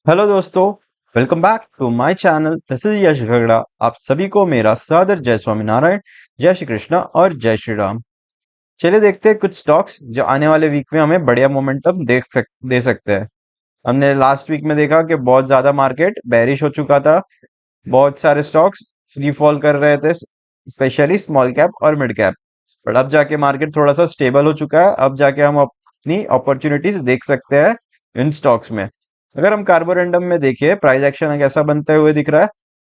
Hello दोस्तों, welcome back to my channel. This is Yash Jhagda. आप सभी को मेरा सादर जय स्वामीनारायण, जय श्री कृष्णा और जय श्री राम। चलिए देखते हैं कुछ स्टॉक्स जो आने वाले वीक में हमें बढ़िया मोमेंटम दे सकते हैं। हमने लास्ट वीक में देखा कि बहुत ज्यादा मार्केट बेरिश हो चुका था। बहुत सारे स्टॉक्स फ्री फॉल कर रहे थे, स्पेशली स्मॉल कैप और मिड कैप। बट अब जाके मार्केट थोड़ा सा स्टेबल हो चुका है। अब जाके हम अपनी अपॉर्चुनिटीज देख सकते हैं इन स्टॉक्स में। अगर हम कार्बोरेंडम में देखिए, प्राइस एक्शन कैसा बनते हुए दिख रहा है।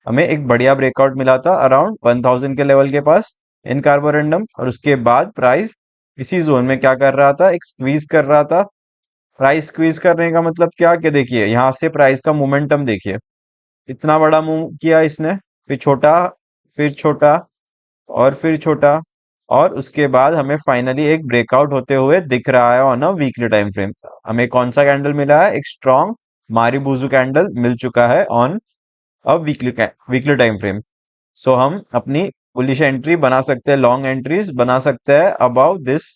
हमें एक बढ़िया ब्रेकआउट मिला था अराउंड 1000 के लेवल के पास इन कार्बोरेंडम, और उसके बाद प्राइस इसी जोन में क्या कर रहा था, एक स्क्वीज कर रहा था। प्राइस स्क्वीज करने का मतलब क्या, कि देखिए यहाँ से प्राइस का मोमेंटम देखिए, इतना बड़ा मूव किया इसने, फिर छोटा, फिर छोटा और फिर छोटा, और उसके बाद हमें फाइनली एक ब्रेकआउट होते हुए दिख रहा है on a weekly time frame. हमें कौन सा कैंडल मिला है, एक स्ट्रॉन्ग मारीबुजू कैंडल मिल चुका है on a weekly time frame. So हम अपनी बुलिश एंट्री बना सकते हैं, लॉन्ग एंट्रीज बना सकते हैं अबाउ दिस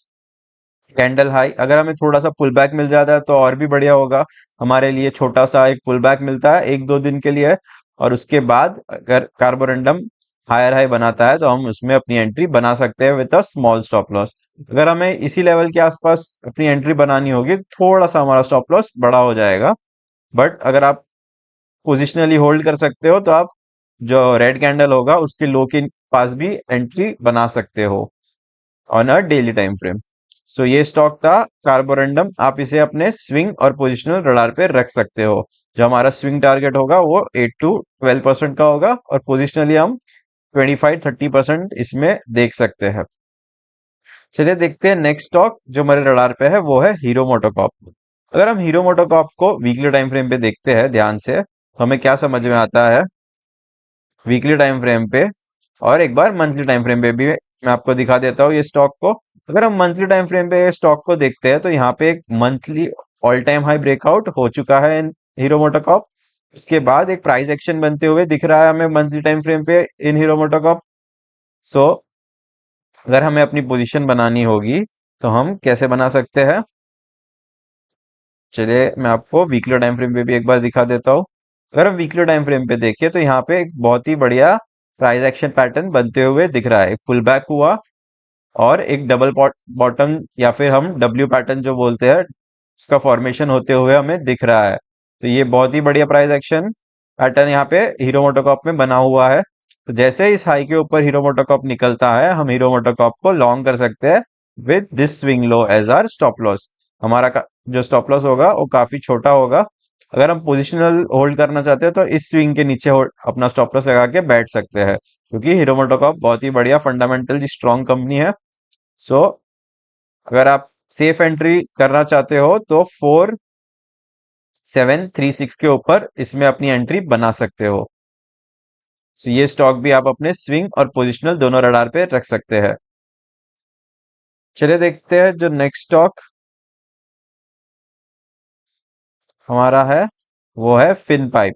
कैंडल हाई। अगर हमें थोड़ा सा पुल बैक मिल जाता है तो और भी बढ़िया होगा हमारे लिए। छोटा सा एक पुल बैक मिलता है एक दो दिन के लिए, और उसके बाद अगर कार्बोरेंडम हायर हाई बनाता है तो हम उसमें अपनी एंट्री बना सकते हैं with a small stop loss. अगर हमें इसी लेवल के आसपास अपनी एंट्री बनानी होगी, थोड़ा सा हमारा स्टॉप लॉस बड़ा हो जाएगा। बट अगर आप पोजिशनली होल्ड कर सकते हो तो आप जो रेड कैंडल होगा उसके लो के पास भी एंट्री बना सकते हो on a daily time frame. So ये स्टॉक था कार्बोरेंडम। आप इसे अपने स्विंग और पोजिशनल रडार पे रख सकते हो। जो हमारा स्विंग टारगेट होगा वो 8 to 12% का होगा, और पोजिशनली हम 25-30% इसमें देख सकते हैं। चलिए देखते हैं नेक्स्ट स्टॉक जो हमारे रडार पे है, वो है हीरो मोटोकॉप। अगर हम हीरो मोटोकॉप को वीकली टाइम फ्रेम पे देखते हैं ध्यान से, तो हमें क्या समझ में आता है वीकली टाइम फ्रेम पे, और एक बार मंथली टाइम फ्रेम पे भी मैं आपको दिखा देता हूँ ये स्टॉक को। अगर हम मंथली टाइम फ्रेम पे स्टॉक को देखते हैं तो यहाँ पे एक monthly all time high breakout हो चुका है इन हीरो मोटोकॉप। उसके बाद एक प्राइस एक्शन बनते हुए दिख रहा है हमें मंथली टाइम फ्रेम पे इन हीरो मोटोकॉप। सो अगर हमें अपनी पोजीशन बनानी होगी तो हम कैसे बना सकते हैं, चलिए मैं आपको वीकली टाइम फ्रेम पे भी एक बार दिखा देता हूँ। अगर हम वीकली टाइम फ्रेम पे देखिए तो यहाँ पे एक बहुत ही बढ़िया प्राइस एक्शन पैटर्न बनते हुए दिख रहा है। एक पुल बैक हुआ और एक डबल बॉटम या फिर हम डब्ल्यू पैटर्न जो बोलते हैं, उसका फॉर्मेशन होते हुए हमें दिख रहा है। तो ये बहुत ही बढ़िया प्राइस एक्शन पैटर्न यहाँ पे हीरो मोटोकॉप में बना हुआ है। तो जैसे इस हाई के ऊपर हीरो मोटोकॉप निकलता है, हम हीरो मोटोकॉप को लॉन्ग कर सकते हैं with this swing low as our stop loss. हमारा जो स्टॉप लॉस होगा वो काफी छोटा होगा। अगर हम पोजिशनल होल्ड करना चाहते हैं तो इस स्विंग के नीचे अपना स्टॉप लॉस लगा के बैठ सकते हैं, क्योंकि हीरो मोटोकॉप बहुत ही बढ़िया फंडामेंटल स्ट्रॉन्ग कंपनी है। सो अगर आप सेफ एंट्री करना चाहते हो तो 4736 के ऊपर इसमें अपनी एंट्री बना सकते हो। सो ये स्टॉक भी आप अपने स्विंग और पोजिशनल दोनों रडार पे रख सकते हैं। चलिए देखते हैं जो नेक्स्ट स्टॉक हमारा है, वो है फिन पाइप।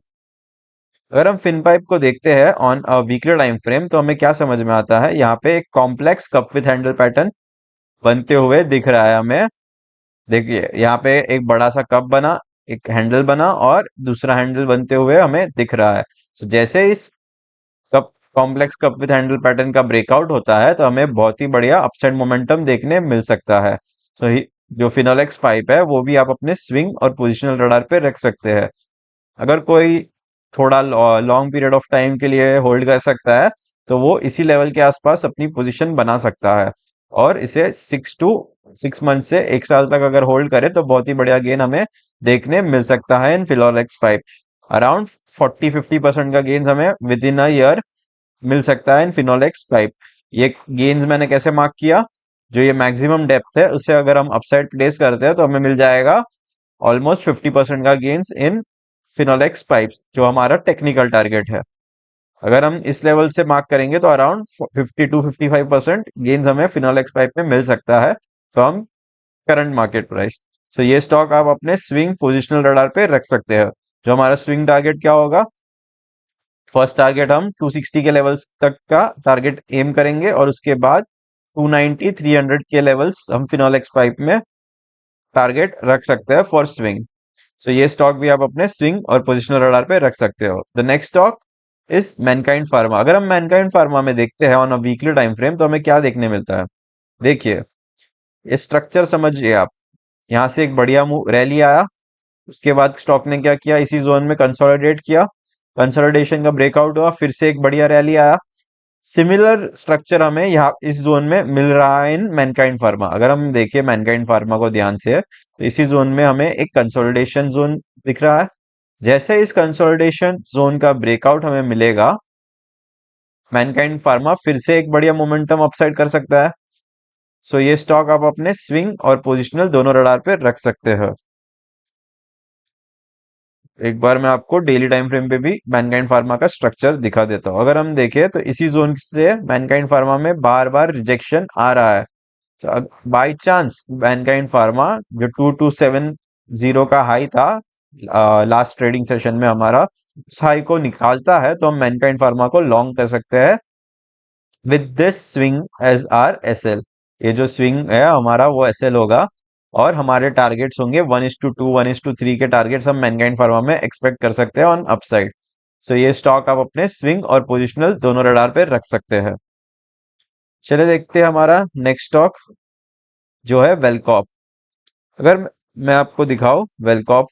अगर हम फिन पाइप को देखते हैं on a weekly time frame तो हमें क्या समझ में आता है, यहाँ पे एक complex cup with handle pattern बनते हुए दिख रहा है हमें। देखिए यहाँ पे एक बड़ा सा कप बना, एक हैंडल बना और दूसरा हैंडल बनते हुए हमें दिख रहा है। तो जैसे इस cup complex cup with handle pattern का ब्रेकआउट होता है तो हमें बहुत ही बढ़िया अपसाइड मोमेंटम देखने मिल सकता है। तो जो फिनोलेक्स पाइप है वो भी आप अपने स्विंग और पोजिशनल रडार पे रख सकते हैं। अगर कोई थोड़ा लॉन्ग पीरियड ऑफ टाइम के लिए होल्ड कर सकता है तो वो इसी लेवल के आसपास अपनी पोजीशन बना सकता है, और इसे 6 to 6 मंथ से एक साल तक अगर होल्ड करे तो बहुत ही बढ़िया गेन हमें देखने मिल सकता है इन फिलोलेक्स पाइप। अराउंड 40-50% का गेन्स हमें विद इन अ ईयर मिल सकता है इन फिनोलेक्स पाइप। ये गेन्स मैंने कैसे मार्क किया, जो ये मैक्सिमम डेप्थ है उससे अगर हम अपसाइड प्लेस करते हैं तो हमें मिल जाएगा ऑलमोस्ट 50% का गेन्स इन फिनोलेक्स पाइप्स, जो हमारा टेक्निकल टारगेट है। अगर हम इस लेवल से मार्क करेंगे तो अराउंड 50-55% गेन्स हमें फिनोलेक्स पाइप में मिल सकता है फ्रॉम करंट मार्केट प्राइस। तो ये स्टॉक आप अपने स्विंग पोजिशनल रडार पे रख सकते हैं। जो हमारा स्विंग टारगेट क्या होगा, फर्स्ट टारगेट हम 260 के लेवल्स तक का टारगेट एम करेंगे, और उसके बाद 290-300 के लेवल्स हम फिनोलेक्स पाइप में टारगेट रख सकते हैं फॉर स्विंग। सो ये स्टॉक भी आप अपने स्विंग और पोजिशनल रडार पे रख सकते हो। The next stock is Mankind pharma. अगर हम मैनकाइंड फार्मा में देखते हैं on a weekly time frame, तो हमें क्या देखने मिलता है? देखिए, ये स्ट्रक्चर समझिए आप। यहाँ से एक बढ़िया मूव रैली आया, उसके बाद स्टॉक ने क्या किया, इसी जोन में कंसोलिडेट किया, कंसोलिडेशन का ब्रेकआउट हुआ, फिर से एक बढ़िया रैली आया। सिमिलर स्ट्रक्चर हमें यहाँ इस जोन में मिल रहा है इन मैनकाइंड फार्मा। अगर हम देखें मैनकाइंड फार्मा को ध्यान से, तो इसी जोन में हमें एक कंसोलिडेशन जोन दिख रहा है। जैसे इस कंसोलिडेशन जोन का ब्रेकआउट हमें मिलेगा, मैनकाइंड फार्मा फिर से एक बढ़िया मोमेंटम अपसाइड कर सकता है। सो ये स्टॉक आप अपने स्विंग और पोजिशनल दोनों रडार पे रख सकते हो। एक बार मैं आपको डेली टाइम फ्रेम पे भी मैनकाइंड फार्मा का स्ट्रक्चर दिखा देता हूँ। अगर हम देखें तो इसी जोन से मैनकाइंड फार्मा में बार बार रिजेक्शन आ रहा है। तो बाई चांस मैनकाइंड फार्मा जो 2270 का हाई था लास्ट ट्रेडिंग सेशन में हमारा, उस हाई को निकालता है, तो हम मैनकाइंड फार्मा को लॉन्ग कर सकते हैं with this swing as our S L. ये जो स्विंग है हमारा वो एस एल होगा, और हमारे टारगेट्स होंगे 1:2 1:3 के टारगेट्स हम मैनकाइंड फार्मा में एक्सपेक्ट कर सकते हैं ऑन अपसाइड। सो ये स्टॉक आप अपने स्विंग और पोजिशनल दोनों रडार पे रख सकते हैं। चलिए देखते हैं हमारा नेक्स्ट स्टॉक जो है वेलकॉप। अगर मैं आपको दिखाऊं Welcorp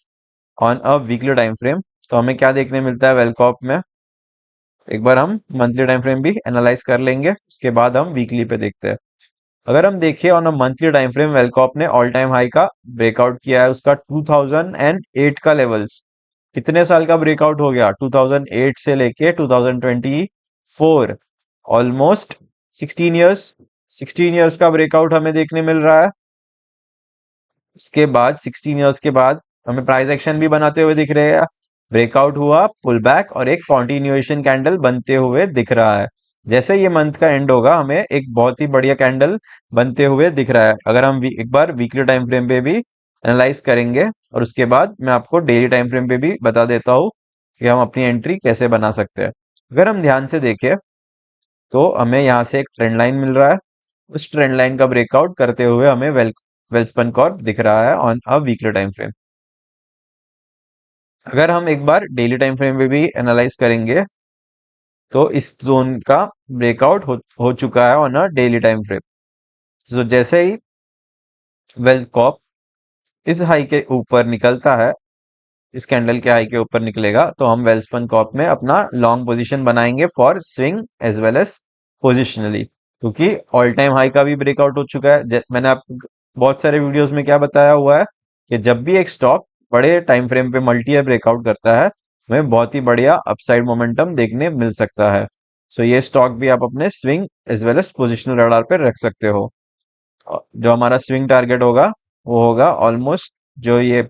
on a weekly time frame, तो हमें क्या देखने मिलता है वेलकॉप में? एक बार हम मंथली टाइम फ्रेम भी एनालाइज कर लेंगे, उसके बाद हम वीकली पे देखते हैं। अगर हम देखें on a monthly time frame, Welcorp ने ऑल टाइम हाई का ब्रेकआउट किया है, उसका 2008 का लेवल्स। कितने साल का ब्रेकआउट हो गया? 2008 से लेके 2024, ऑलमोस्ट 16 ईयर्स। 16 ईयर्स का ब्रेकआउट हमें देखने मिल रहा है। उसके बाद 16 ईयर्स के बाद हमें प्राइस एक्शन भी बनाते हुए दिख रहे हैं। ब्रेकआउट हुआ, पुल बैक, और एक कॉन्टिन्यूएशन कैंडल बनते हुए दिख रहा है। जैसे ये मंथ का एंड होगा, हमें एक बहुत ही बढ़िया कैंडल बनते हुए दिख रहा है। अगर हम एक बार वीकली टाइम फ्रेम पे भी एनालाइज करेंगे, और उसके बाद मैं आपको डेली टाइम फ्रेम पे भी बता देता हूँ कि हम अपनी एंट्री कैसे बना सकते हैं। अगर हम ध्यान से देखें, तो हमें यहाँ से एक ट्रेंड लाइन मिल रहा है। उस ट्रेंड लाइन का ब्रेकआउट करते हुए हमें वेलस्पन कॉर्प दिख रहा है on a weekly time frame. अगर हम एक बार डेली टाइम फ्रेम पे भी एनालाइज करेंगे, तो इस जोन का ब्रेकआउट हो चुका है on a daily time frame. तो जैसे ही वेल्थ कॉप इस हाई के ऊपर निकलता है, इस कैंडल के हाई के ऊपर निकलेगा, तो हम वेलस्पन कॉप में अपना लॉन्ग पोजीशन बनाएंगे for swing as well as positionally, क्योंकि ऑल टाइम हाई का भी ब्रेकआउट हो चुका है। मैंने आपको बहुत सारे वीडियोस में क्या बताया हुआ है कि जब भी एक स्टॉक बड़े टाइम फ्रेम पे मल्टी ईयर ब्रेकआउट करता है, हमें बहुत ही बढ़िया अपसाइड मोमेंटम देखने मिल सकता है। सो ये स्टॉक भी आप अपने swing as well as positional radar पे रख सकते हो। जो हमारा स्विंग टारगेट होगा, वो होगा ऑलमोस्ट जो ये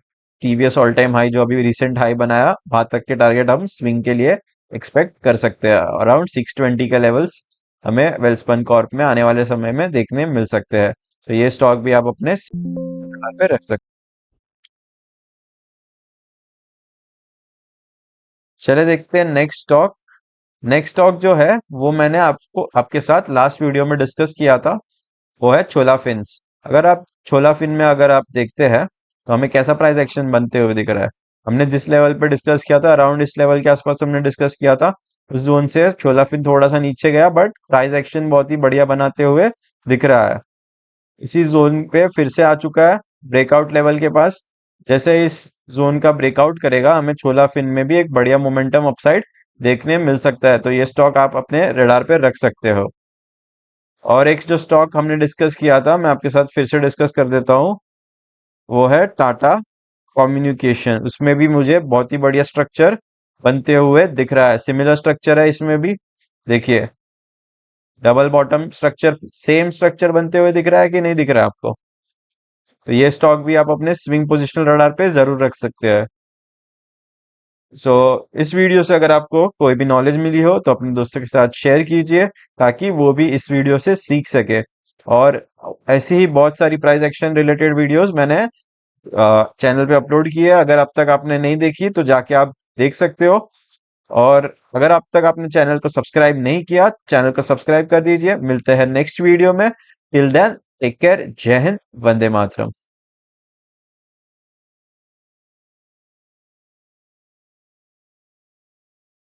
टीवीएस ऑल टाइम हाई जो अभी रिसेंट हाई बनाया, वहां तक के टारगेट हम स्विंग के लिए एक्सपेक्ट कर सकते हैं। अराउंड 620 के लेवल्स हमें वेलस्पन कॉर्प में आने वाले समय में देखने मिल सकते हैं। तो ये स्टॉक भी आप अपने पे रख सकते हैं। चले देखते हैं नेक्स्ट स्टॉक। नेक्स्ट स्टॉक जो है वो मैंने आपको आपके साथ लास्ट वीडियो में डिस्कस किया था, वो है छोला फिन्स। अगर आप छोला फिन में अगर आप देखते हैं, तो हमें कैसा प्राइस एक्शन बनते हुए दिख रहा है? हमने जिस लेवल पे डिस्कस किया था, अराउंड इस लेवल के आसपास हमने डिस्कस किया था। उस जोन से छोला फिन थोड़ा सा नीचे गया, बट प्राइस एक्शन बहुत ही बढ़िया बनाते हुए दिख रहा है। इसी जोन पे फिर से आ चुका है ब्रेकआउट लेवल के पास। जैसे इस जोन का ब्रेकआउट करेगा, हमें छोला फिन में भी एक बढ़िया मोमेंटम अपसाइड देखने मिल सकता है। तो ये स्टॉक आप अपने रडार पे रख सकते हो। और एक जो स्टॉक हमने डिस्कस किया था, मैं आपके साथ फिर से डिस्कस कर देता हूँ, वो है टाटा कम्युनिकेशन। उसमें भी मुझे बहुत ही बढ़िया स्ट्रक्चर बनते हुए दिख रहा है। सिमिलर स्ट्रक्चर है इसमें भी। देखिए, double bottom structure, same structure बनते हुए दिख रहा है कि नहीं दिख रहा है आपको? तो ये स्टॉक भी आप अपने स्विंग पोजिशनल रडार पे जरूर रख सकते हैं। सो इस वीडियो से अगर आपको कोई भी नॉलेज मिली हो, तो अपने दोस्तों के साथ शेयर कीजिए, ताकि वो भी इस वीडियो से सीख सके। और ऐसी ही बहुत सारी प्राइस एक्शन रिलेटेड वीडियोस मैंने चैनल पे अपलोड की है। अगर अब तक आपने नहीं देखी, तो जाके आप देख सकते हो। और अगर अब तक आपने चैनल को सब्सक्राइब नहीं किया, चैनल को सब्सक्राइब कर दीजिए। मिलते हैं नेक्स्ट वीडियो में। टिल देन, टेक केयर, जय हिंद, वंदे मातरम।